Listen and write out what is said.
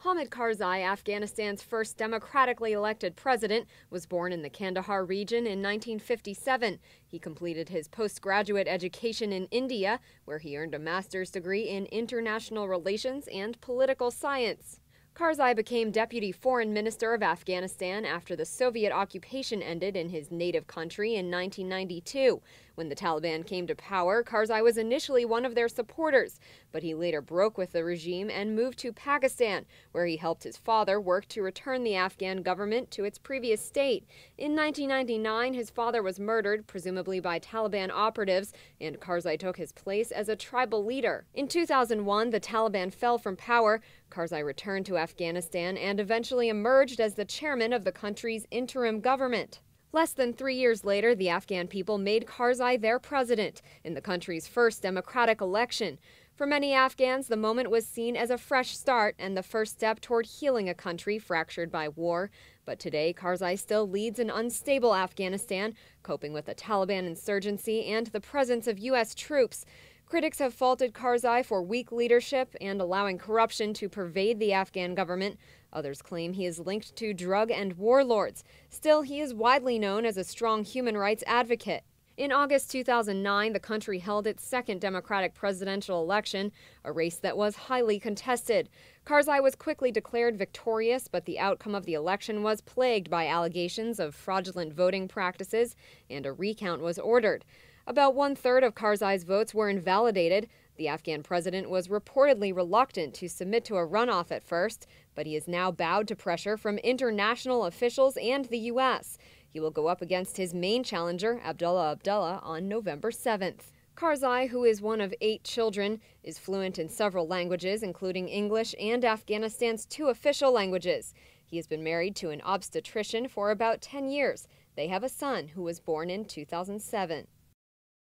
Hamid Karzai, Afghanistan's first democratically elected president, was born in the Kandahar region in 1957. He completed his postgraduate education in India, where he earned a master's degree in international relations and political science. Karzai became Deputy Foreign Minister of Afghanistan after the Soviet occupation ended in his native country in 1992. When the Taliban came to power, Karzai was initially one of their supporters, but he later broke with the regime and moved to Pakistan, where he helped his father work to return the Afghan government to its previous state. In 1999, his father was murdered, presumably by Taliban operatives, and Karzai took his place as a tribal leader. In 2001, the Taliban fell from power. Karzai returned to Afghanistan and eventually emerged as the chairman of the country's interim government. Less than 3 years later, the Afghan people made Karzai their president in the country's first democratic election. For many Afghans, the moment was seen as a fresh start and the first step toward healing a country fractured by war. But today, Karzai still leads an unstable Afghanistan, coping with the Taliban insurgency and the presence of U.S. troops. Critics have faulted Karzai for weak leadership and allowing corruption to pervade the Afghan government. Others claim he is linked to drug and warlords. Still, he is widely known as a strong human rights advocate. In August 2009, the country held its second democratic presidential election, a race that was highly contested. Karzai was quickly declared victorious, but the outcome of the election was plagued by allegations of fraudulent voting practices, and a recount was ordered. About one-third of Karzai's votes were invalidated. The Afghan president was reportedly reluctant to submit to a runoff at first, but he has now bowed to pressure from international officials and the U.S. He will go up against his main challenger, Abdullah Abdullah, on November 7th. Karzai, who is one of 8 children, is fluent in several languages, including English and Afghanistan's 2 official languages. He has been married to an obstetrician for about 10 years. They have a son who was born in 2007.